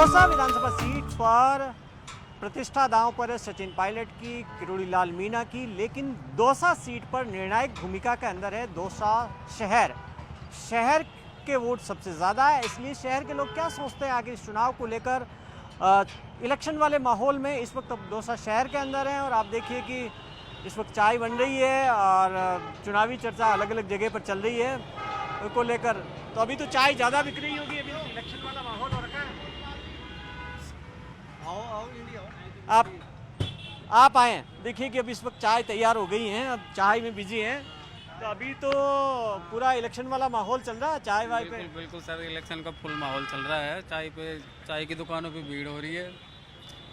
दौसा विधानसभा seat पर प्रतिष्ठा दांव पर है सचिन पायलट की, किरोड़ी लाल मीणा की, लेकिन दौसा सीट पर निर्णायक भूमिका के अंदर है दौसा शहर के वोट सबसे ज़्यादा है, इसलिए शहर के लोग क्या सोचते हैं आगे इस चुनाव को लेकर। इलेक्शन वाले माहौल में इस वक्त अब दौसा शहर के अंदर हैं और आप देखिए कि इस वक्त चाय बन रही है और चुनावी चर्चा अलग अलग जगह पर चल रही है को लेकर। तो अभी तो चाय ज़्यादा बिक रही होगी, अभी तो इलेक्शन वाला माहौल हो रखा है। आप आए, देखिए कि अब इस वक्त चाय तैयार हो गई हैं, अब चाय में बिजी हैं। तो अभी तो पूरा इलेक्शन वाला माहौल चल रहा है चाय वाय पे। बिल्कुल सर, इलेक्शन का फुल माहौल चल रहा है। चाय की दुकानों पे भीड़ हो रही है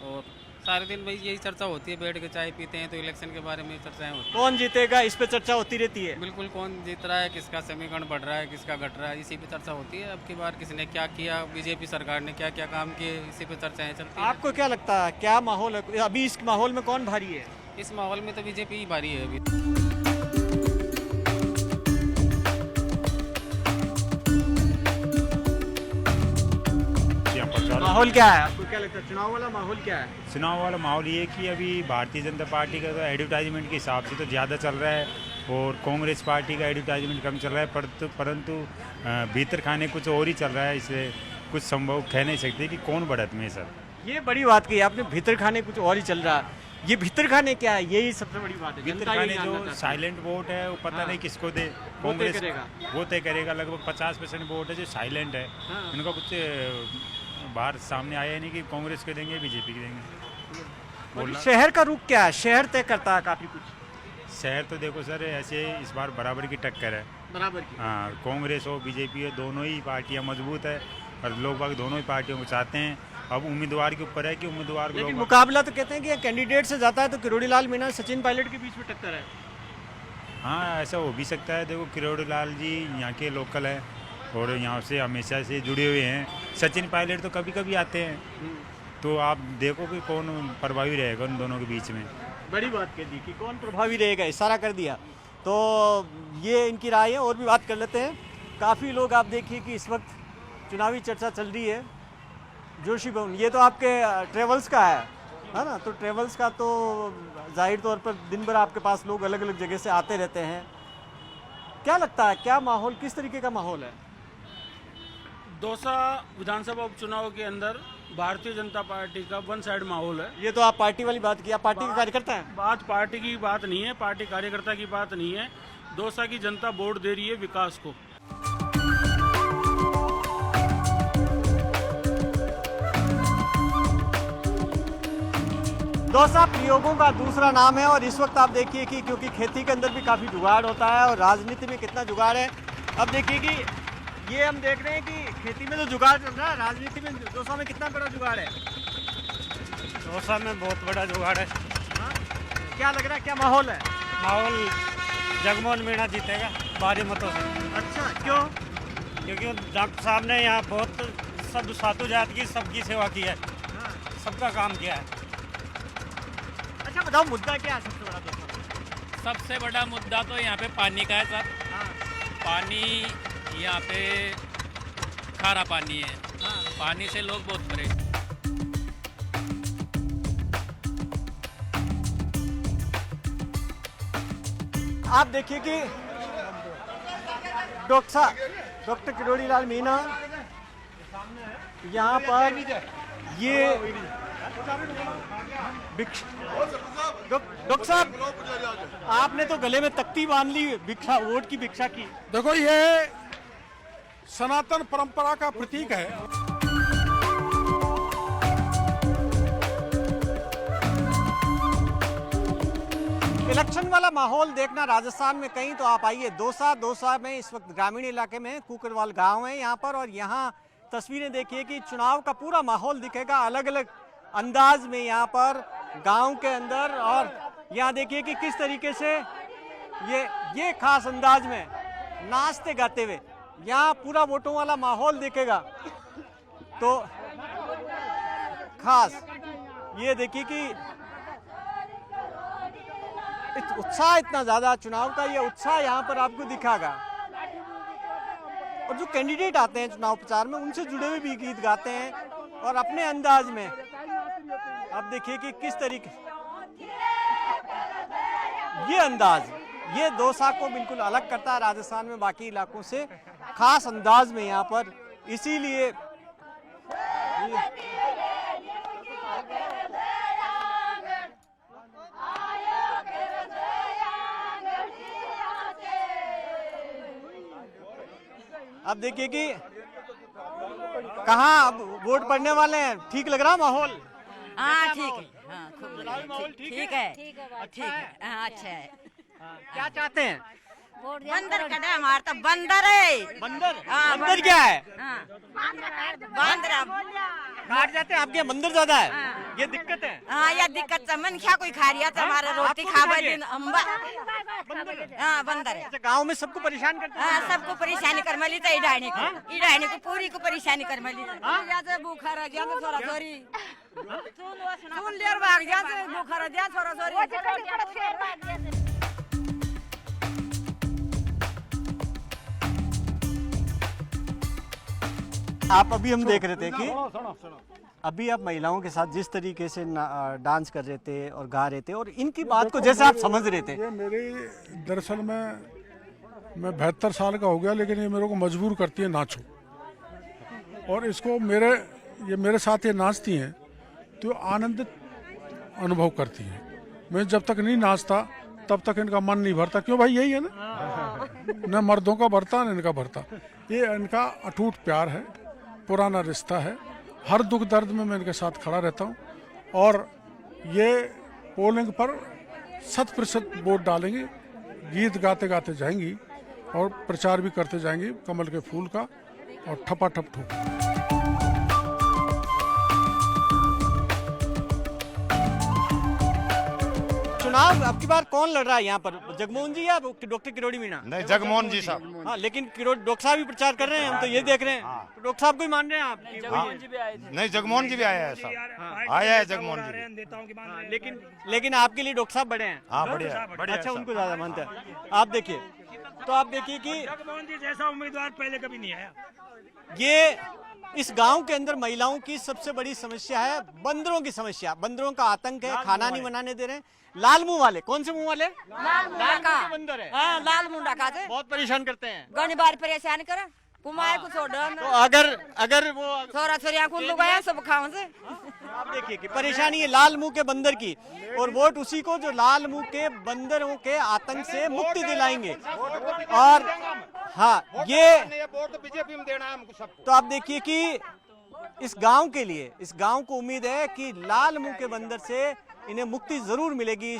और सारे दिन भाई यही चर्चा होती है, बैठ के चाय पीते हैं तो इलेक्शन के बारे में चर्चाएं होती हैं। कौन जीतेगा इस पे चर्चा होती रहती है। बिल्कुल, कौन जीत रहा है, किसका समीकरण बढ़ रहा है, किसका घट रहा है, इसी पे चर्चा होती है। अब की बार किसने क्या किया, बीजेपी सरकार ने क्या क्या काम किए, इसी पे चर्चाएं चलती हैं। आपको क्या लगता है क्या माहौल है अभी, इस माहौल में कौन भारी है? इस माहौल में तो बीजेपी ही भारी है अभी। माहौल क्या है आपको क्या लगता है, चुनाव वाला माहौल क्या है? चुनाव वाला माहौल ये कि अभी भारतीय जनता पार्टी का तो एडवर्टाइजमेंट के हिसाब से तो ज़्यादा चल रहा है और कांग्रेस पार्टी का एडवर्टाइजमेंट कम चल रहा है, परंतु भीतर खाने कुछ और ही चल रहा है। इससे कुछ संभव कह नहीं सकते कि कौन बढ़त में सर। ये बड़ी बात कही आपने, भीतर खाने कुछ और ही चल रहा है। ये भीतर खाने क्या है, यही सबसे बड़ी बात है। भीतर खाने जो साइलेंट वोट है वो पता नहीं किसको दे, कांग्रेस वो तय करेगा। लगभग 50% वोट है जो साइलेंट है, उनका कुछ बाहर सामने आया नहीं कि कांग्रेस के देंगे बीजेपी के देंगे। शहर का रुख क्या है, शहर तय करता है काफी कुछ। शहर तो देखो सर ऐसे इस बार बराबर की टक्कर है, बराबर की। हाँ, कांग्रेस हो बीजेपी हो, दोनों ही पार्टियां मजबूत है और लोग बाग दोनों ही पार्टियों को चाहते हैं। अब उम्मीदवार के ऊपर है कि उम्मीदवार लेकिन मुकाबला तो कहते हैं कि कैंडिडेट से जाता है तो किरोड़ी लाल मीणा सचिन पायलट के बीच में टक्कर है। हाँ, ऐसा हो भी सकता है। देखो किरोड़ी लाल जी यहाँ के लोकल है और यहाँ से हमेशा से जुड़े हुए हैं। सचिन पायलट तो कभी कभी आते हैं, तो आप देखो कि कौन प्रभावी रहेगा उन दोनों के बीच में। बड़ी बात कह दी कि कौन प्रभावी रहेगा, इशारा कर दिया। तो ये इनकी राय है, और भी बात कर लेते हैं। काफ़ी लोग आप देखिए कि इस वक्त चुनावी चर्चा चल रही है। जोशी भवन ये तो आपके ट्रेवल्स का है ना, तो ट्रेवल्स का तो जाहिर तौर पर दिन भर आपके पास लोग अलग अलग जगह से आते रहते हैं। क्या लगता है क्या माहौल, किस तरीके का माहौल है? दौसा विधानसभा उपचुनाव के अंदर भारतीय जनता पार्टी का वन साइड माहौल है। ये तो आप पार्टी वाली बात की, आप पार्टी के कार्यकर्ता हैं। बात पार्टी की बात नहीं है, पार्टी कार्यकर्ता की बात नहीं है। दौसा की जनता वोट दे रही है विकास को। दौसा प्रयोगों का दूसरा नाम है और इस वक्त आप देखिए कि क्योंकि खेती के अंदर भी काफ़ी जुगाड़ होता है और राजनीति में कितना जुगाड़ है। अब देखिए कि ये हम देख रहे हैं कि खेती में तो जुगाड़ चल रहा है, राजनीति में दौसा में कितना बड़ा जुगाड़ है? दौसा में बहुत बड़ा जुगाड़ है। हाँ? क्या लग रहा है, क्या माहौल है? माहौल जगमोहन मीणा जीतेगा भारी मतों से। अच्छा, क्यों? क्योंकि डॉक्टर साहब ने यहाँ बहुत सब सातों जात की सबकी सेवा की है, सबका काम किया है। अच्छा बताओ, मुद्दा क्या है सबसे बड़ा दौसा? सबसे बड़ा मुद्दा तो यहाँ पे पानी का है सर। पानी यहाँ पे खारा पानी है, पानी से लोग बहुत परेशान। आप देखिए कि डॉक्टर किरोड़ी लाल मीणा यहाँ पर ये डॉक्टर साहब, आपने तो गले में तख्ती बांध ली, भिक्षा वोट की भिक्षा की। देखो ये सनातन परंपरा का प्रतीक है। इलेक्शन वाला माहौल देखना राजस्थान में कहीं तो आप आइए दौसा में। इस वक्त ग्रामीण इलाके में कुकरवाल गांव है यहाँ पर, और यहाँ तस्वीरें देखिए कि चुनाव का पूरा माहौल दिखेगा अलग अलग अंदाज में यहाँ पर गांव के अंदर। और यहाँ देखिए कि किस तरीके से ये खास अंदाज में नाचते गाते हुए यहाँ पूरा वोटों वाला माहौल दिखेगा। तो खास ये देखिए कि उत्साह इतना ज्यादा चुनाव का, ये उत्साह यहाँ पर आपको दिखागा। और जो कैंडिडेट आते हैं चुनाव प्रचार में उनसे जुड़े हुए भी गीत गाते हैं। और अपने अंदाज में अब देखिए कि किस तरीके ये अंदाज, ये दौसा को बिल्कुल अलग करता है राजस्थान में बाकी इलाकों से, खास अंदाज में यहाँ पर। इसीलिए अब देखिए कि कहाँ अब वोट पड़ने वाले हैं। ठीक लग रहा माहौल? हाँ ठीक है, हाँ खूब लग रहा है। ठीक है, ठीक है, हाँ अच्छा है। क्या चाहते हैं? बंदर का है हमारा, तो बंदर है। बंदर? हाँ, बंदर क्या है? हाँ बंदर काट जाते हैं आपके, बंदर ज्यादा है, हाँ। ये दिक्कत है। हाँ यह दिक्कत है, मन क्या कोई खा रहा था हमारा रोटी आपको खा भी दिन हाँ बंदर है। अच्छा, गांव में सबको परेशान करते हैं? हाँ सबको परेशानी कर मली तो इडाने को पूरी को परेशानी कर मली भूखा रह गया थोड़ा थोड़ी सुन लिया भाग गया भूखा रह गया थोड़ा थोड़ी। आप अभी हम देख रहे थे कि अभी आप महिलाओं के साथ जिस तरीके से डांस कर रहे थे और गा रहे थे और इनकी बात को जैसे आप समझ रहे थे। ये मेरी दरअसल मैं 72 साल का हो गया, लेकिन ये मेरे को मजबूर करती है नाचो, और इसको मेरे साथ ये नाचती हैं तो आनंदित अनुभव करती हैं। मैं जब तक नहीं नाचता तब तक इनका मन नहीं भरता। क्यों भाई, यही है ना, न मर्दों का भरता न इनका भरता। ये इनका अटूट प्यार है, पुराना रिश्ता है। हर दुख दर्द में मैं इनके साथ खड़ा रहता हूँ, और ये पोलिंग पर 100% वोट डालेंगे, गीत गाते गाते जाएंगी और प्रचार भी करते जाएंगी कमल के फूल का, और ठपा ठप ठोक। चुनाव अब की बार कौन लड़ रहा है यहाँ पर, जगमोहन जी या डॉक्टर किरोड़ी मीणा? नहीं, जगमोहन जी साहब। हाँ, लेकिन डॉक्टर साहब भी प्रचार कर रहे हैं, हम तो ये देख रहे हैं। तो डॉक्टर साहब को ही मान रहे हैं आप? नहीं, जगमोहन जी भी आया है साहब, आया है जगमोहन जी। हाँ, लेकिन आपके लिए डॉक्टर साहब बड़े हैं। हाँ बढ़िया, बढ़िया। अच्छा, उनको ज्यादा मानते हैं। आप देखिए कि जगमोहन जी जैसा उम्मीदवार पहले कभी नहीं आया। ये इस गांव के अंदर महिलाओं की सबसे बड़ी समस्या है बंदरों की समस्या। बंदरों का आतंक है, खाना नहीं बनाने दे रहे हैं। लाल मुंह वाले, कौन से मुंह वाले? लाल मुंडा का बंदर है, हाँ लाल मुंडा का से बहुत परेशान करते हैं। गणी बार परेशान करे कुमार को छोड़ तो अगर वो थोड़ा थोड़ा कुल लोग आए सब खाओ से। आप देखिए कि परेशानी है लाल मुंह के बंदर की, और वोट उसी को जो लाल मुंह के बंदरों के आतंक से मुक्ति दिलाएंगे। और हाँ, ये बीजेपी में देना है हमको सबको। तो आप देखिए कि इस गांव के लिए, इस गांव को उम्मीद है कि लाल मुंह के बंदर से इन्हें मुक्ति जरूर मिलेगी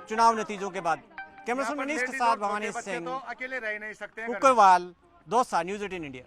चुनाव नतीजों के बाद। कैमरा पर्सन मनीष के साथ भवानी सिंह, अकेले रह नहीं सकते। कुकरवाल, दौसा, न्यूज़ 18 इंडिया।